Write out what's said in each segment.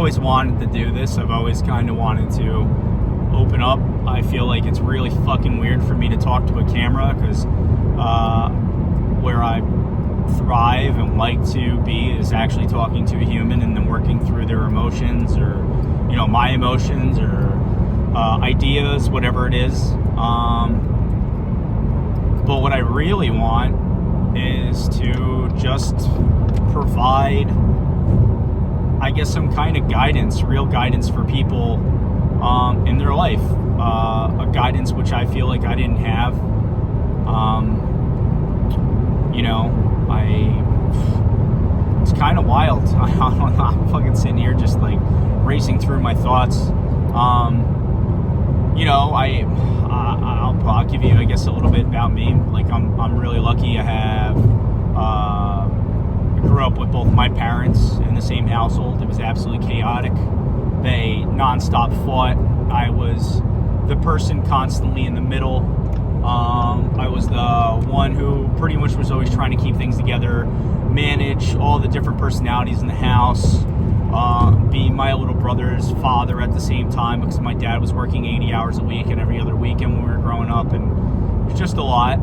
always wanted to do this. I've always kind of wanted to open up. I feel like it's really fucking weird for me to talk to a camera, because where I thrive and like to be is actually talking to a human and then working through their emotions, or my emotions, or ideas, whatever it is. But what I really want is to just provide, I guess, some kind of guidance, real guidance for people in their life. A guidance which I feel like I didn't have. It's kind of wild. I'm fucking sitting here just like racing through my thoughts. I'll give you, I guess, a little bit about me. Like, I'm really lucky. I grew up with both my parents in the same household. It was absolutely chaotic. They nonstop fought. I was the person constantly in the middle. I was the one who pretty much was always trying to keep things together, manage all the different personalities in the house, be my little brother's father at the same time, because my dad was working 80 hours a week and every other weekend when we were growing up, and it was just a lot.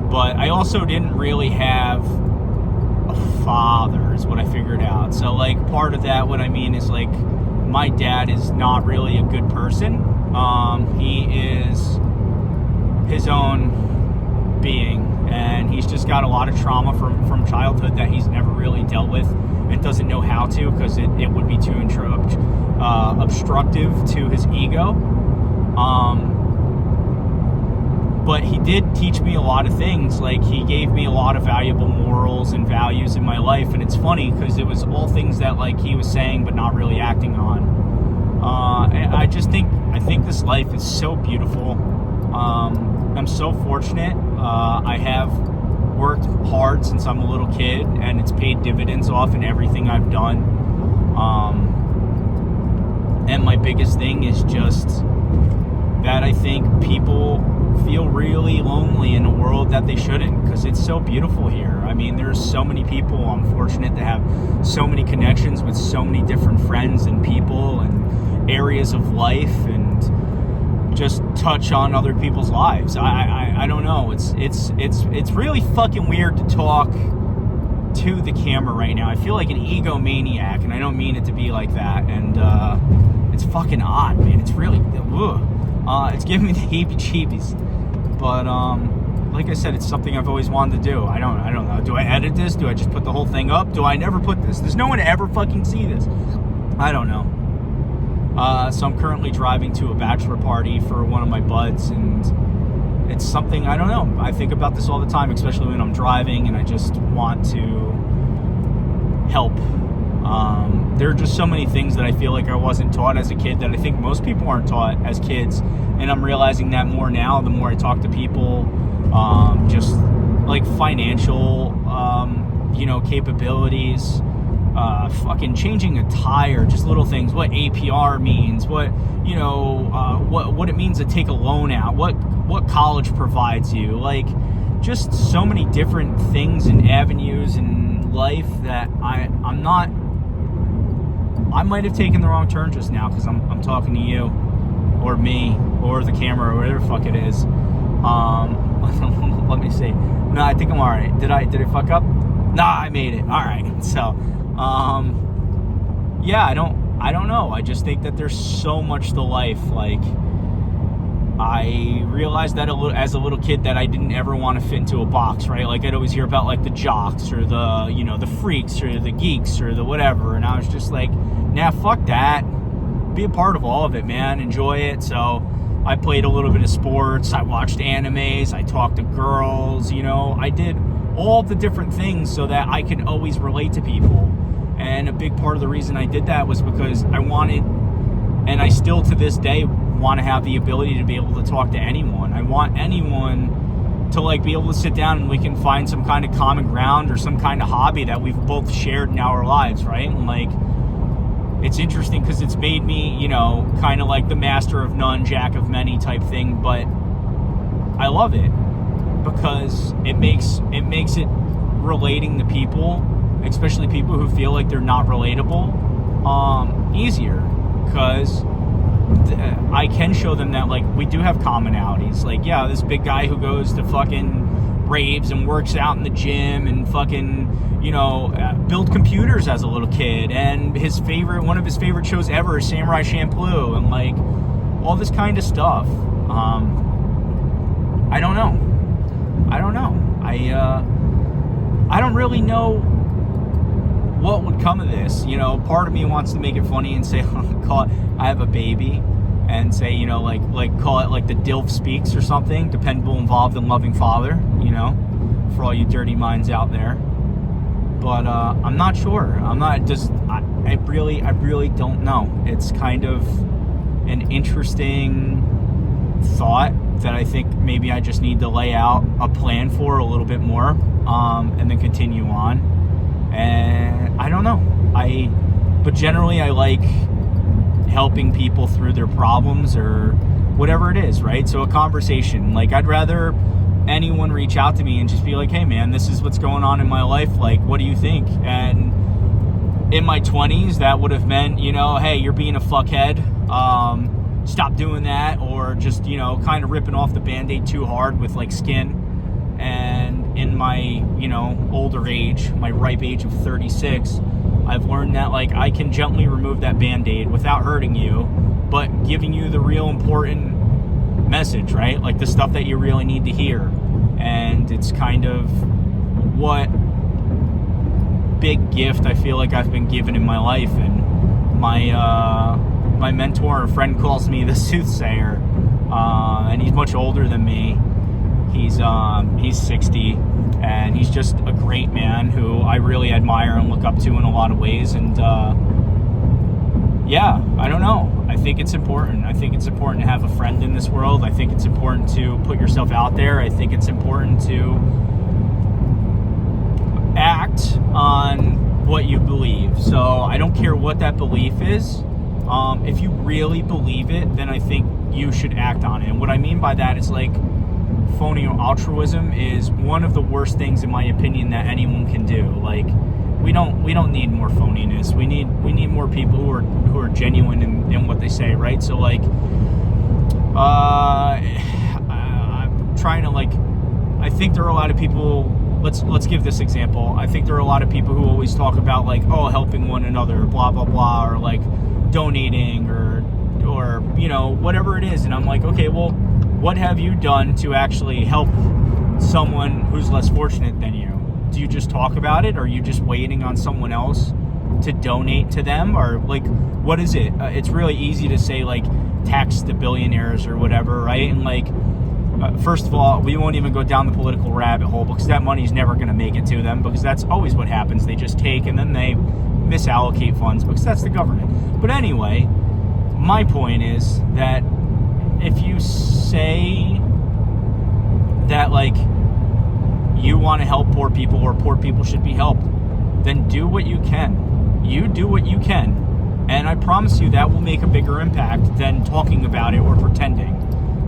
But I also didn't really have a father, is what I figured out. So, like, part of that, what I mean is, like, my dad is not really a good person. He is his own being, and he's just got a lot of trauma from childhood that he's never really dealt with and doesn't know how to, because it would be too obstructive to his ego. But he did teach me a lot of things. Like, he gave me a lot of valuable morals and values in my life, and it's funny because it was all things that, like, he was saying but not really acting on. And I think this life is so beautiful. I'm so fortunate. I have worked hard since I'm a little kid, and it's paid dividends off in everything I've done. And my biggest thing is just that I think people feel really lonely in a world that they shouldn't, because it's so beautiful here. I mean, there's so many people. I'm fortunate to have so many connections with so many different friends and people and areas of life, and just touch on other people's lives. I don't know. It's really fucking weird to talk to the camera right now. I feel like an egomaniac, and I don't mean it to be like that. And it's fucking odd, man. It's really, it's giving me the heebie-jeebies. But like I said, it's something I've always wanted to do. I don't know. Do I edit this? Do I just put the whole thing up? Do I never put this? There's no one to ever fucking see this. I don't know. So I'm currently driving to a bachelor party for one of my buds, and it's something, I don't know. I think about this all the time, especially when I'm driving, and I just want to help. There are just so many things that I feel like I wasn't taught as a kid that I think most people aren't taught as kids, and I'm realizing that more now the more I talk to people. Just like financial, capabilities, fucking changing a tire, just little things, what APR means, what it means to take a loan out, what college provides you, like, just so many different things and avenues in life that I might have taken the wrong turn just now, because I'm talking to you, or me, or the camera, or whatever the fuck it is. Let me see. No, I think I'm all right. Did I fuck up? Nah, I made it. All right. So, yeah, I don't know. I just think that there's so much to life. Like, I realized that as a little kid that I didn't ever want to fit into a box, right? Like, I'd always hear about, like, the jocks, or the, the freaks, or the geeks, or the whatever. And I was just like, nah, fuck that. Be a part of all of it, man. Enjoy it. So I played a little bit of sports. I watched animes. I talked to girls. I did all the different things so that I could always relate to people. And a big part of the reason I did that was because I wanted, and I still to this day want to have the ability to be able to talk to anyone. I want anyone to, like, be able to sit down and we can find some kind of common ground or some kind of hobby that we've both shared in our lives, right? And, like, it's interesting because it's made me, kind of like the master of none, jack of many type thing, but I love it because it makes it relating to people especially people who feel like they're not relatable, easier, because I can show them that, like, we do have commonalities. Like, yeah, this big guy who goes to fucking raves and works out in the gym and fucking, you know, built computers as a little kid, and one of his favorite shows ever is Samurai Champloo, and like all this kind of stuff. I don't know. I don't really know what would come of this. You know, part of me wants to make it funny and say, call it, I have a baby, and say, you know, like call it like the DILF speaks or something, dependable, involved, and loving father, you know, for all you dirty minds out there. But I'm not sure. I really don't know. It's kind of an interesting thought that I think maybe I just need to lay out a plan for a little bit more, and then continue on. And I don't know. But generally I like helping people through their problems or whatever it is, right? So a conversation, like, I'd rather anyone reach out to me and just be like, hey man, this is what's going on in my life, like, what do you think? And in my 20s, that would have meant, you know, hey, you're being a fuckhead, stop doing that, or just, you know, kind of ripping off the Band-Aid too hard with like skin. And in my, you know, older age, my ripe age of 36, I've learned that, like, I can gently remove that Band-Aid without hurting you, but giving you the real important message, right? Like the stuff that you really need to hear. And it's kind of what big gift I feel like I've been given in my life. And my mentor and friend calls me the soothsayer, and he's much older than me. He's 60, and he's just a great man who I really admire and look up to in a lot of ways. And yeah, I don't know. I think it's important. I think it's important to have a friend in this world. I think it's important to put yourself out there. I think it's important to act on what you believe. So I don't care what that belief is. If you really believe it, then I think you should act on it. And what I mean by that is, like, phony or altruism is one of the worst things, in my opinion, that anyone can do. Like, we don't need more phoniness. We need more people who are genuine in what they say, right? So, like, I'm trying to, like, I think there are a lot of people. Let's give this example. I think there are a lot of people who always talk about, like, oh, helping one another, blah blah blah, or like donating, or you know, whatever it is. And I'm like, okay, well, what have you done to actually help someone who's less fortunate than you? Do you just talk about it, or are you just waiting on someone else to donate to them? Or, like, what is it? It's really easy to say, like, tax the billionaires or whatever, right? And, like, first of all, we won't even go down the political rabbit hole, because that money's never going to make it to them, because that's always what happens. They just take and then they misallocate funds, because that's the government. But anyway, my point is that if you say that, like, you want to help poor people, or poor people should be helped, then do what you can. You do what you can. And I promise you that will make a bigger impact than talking about it or pretending.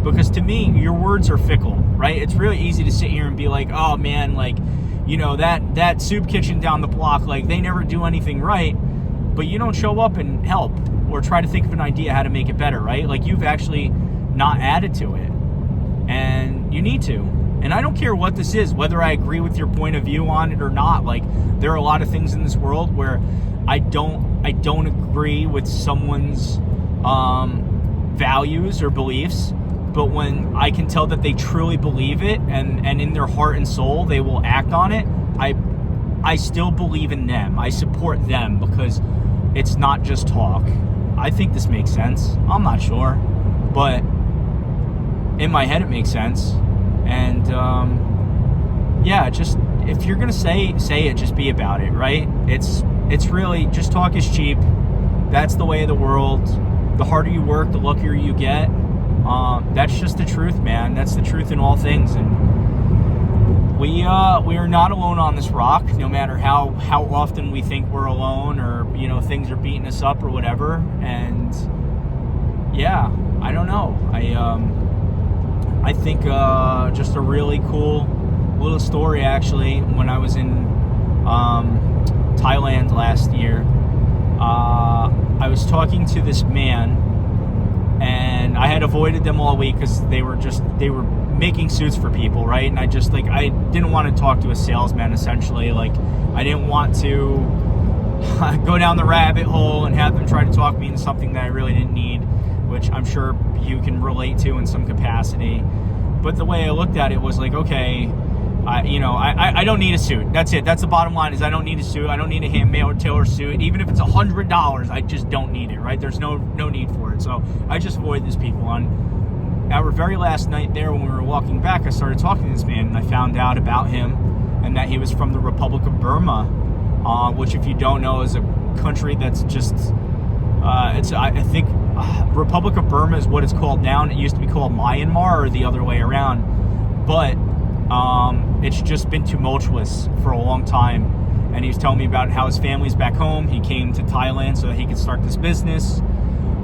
Because to me, your words are fickle, right? It's really easy to sit here and be like, oh man, like, you know, that soup kitchen down the block, like, they never do anything right, but you don't show up and help or try to think of an idea how to make it better, right? Like, you've actually not added to it, and you need to. And I don't care what this is, whether I agree with your point of view on it or not. Like, there are a lot of things in this world where I don't agree with someone's values or beliefs, but when I can tell that they truly believe it, and in their heart and soul they will act on it, I still believe in them. I support them, because it's not just talk. I think this makes sense. I'm not sure, but in my head it makes sense. And yeah, just, if you're gonna say it, just be about it, right? It's really, just talk is cheap. That's the way of the world. The harder you work, the luckier you get. That's just the truth, man. That's the truth in all things. And we are not alone on this rock, no matter how often we think we're alone, or, you know, things are beating us up or whatever. And yeah, I don't know. I think just a really cool little story, actually. When I was in Thailand last year, I was talking to this man, and I had avoided them all week because they were making suits for people, right? And I didn't want to talk to a salesman, essentially. Like, I didn't want to go down the rabbit hole and have them try to talk me into something that I really didn't need, which I'm sure you can relate to in some capacity. But the way I looked at it was like, okay, I don't need a suit. That's it. That's the bottom line, is I don't need a suit. I don't need a handmade tailor suit. Even if it's $100, I just don't need it, right? There's no need for it. So I just avoid these people. On our very last night there, when we were walking back, I started talking to this man, and I found out about him and that he was from the Republic of Burma, which, if you don't know, is a country that's just, I think Republic of Burma is what it's called now. It used to be called Myanmar, or the other way around. But it's just been tumultuous for a long time. And he was telling me about how his family's back home. He came to Thailand so that he could start this business.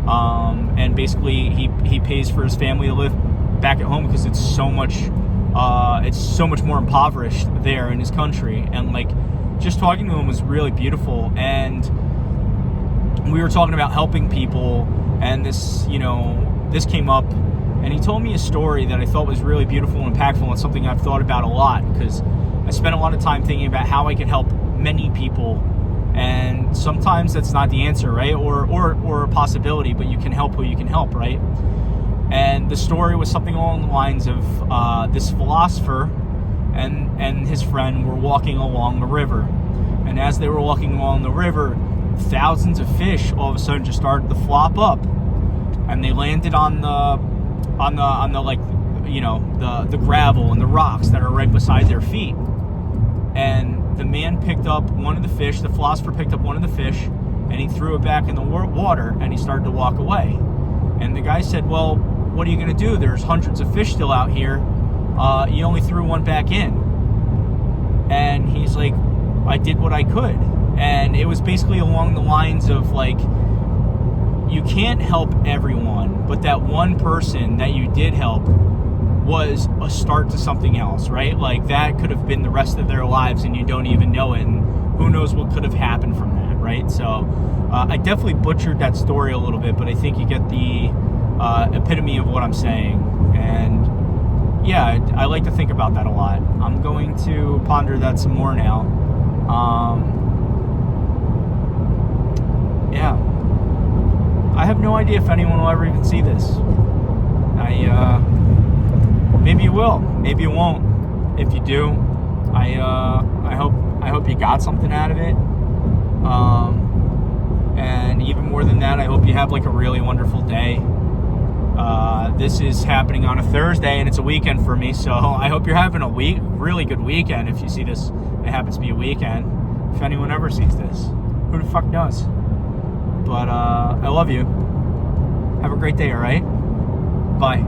And basically he pays for his family to live back at home because it's so much more impoverished there in his country. And like, just talking to him was really beautiful. And we were talking about helping people, and this came up. And he told me a story that I thought was really beautiful and impactful, and something I've thought about a lot, because I spent a lot of time thinking about how I could help many people. And sometimes that's not the answer, right? Or a possibility, but you can help who you can help, right? And the story was something along the lines of this philosopher and his friend were walking along the river. And as they were walking along the river, thousands of fish all of a sudden just started to flop up. And they landed on the gravel and the rocks that are right beside their feet. And the man picked up one of the fish, the philosopher picked up one of the fish, and he threw it back in the water, and he started to walk away. And the guy said, well, what are you going to do? There's hundreds of fish still out here. You only threw one back in. And he's like, I did what I could. And it was basically along the lines of like, you can't help everyone, but that one person that you did help was a start to something else, right? Like, that could have been the rest of their lives and you don't even know it, and who knows what could have happened from that, right? So I definitely butchered that story a little bit, but I think you get the epitome of what I'm saying. And yeah, I like to think about that a lot. I'm going to ponder that some more now. Yeah, I have no idea if anyone will ever even see this. Maybe you will, maybe you won't. If you do, I hope you got something out of it. And even more than that, I hope you have like a really wonderful day. This is happening on a Thursday, and it's a weekend for me, so I hope you're having a really good weekend. If you see this, it happens to be a weekend. If anyone ever sees this, who the fuck knows? But I love you. Have a great day, all right? Bye.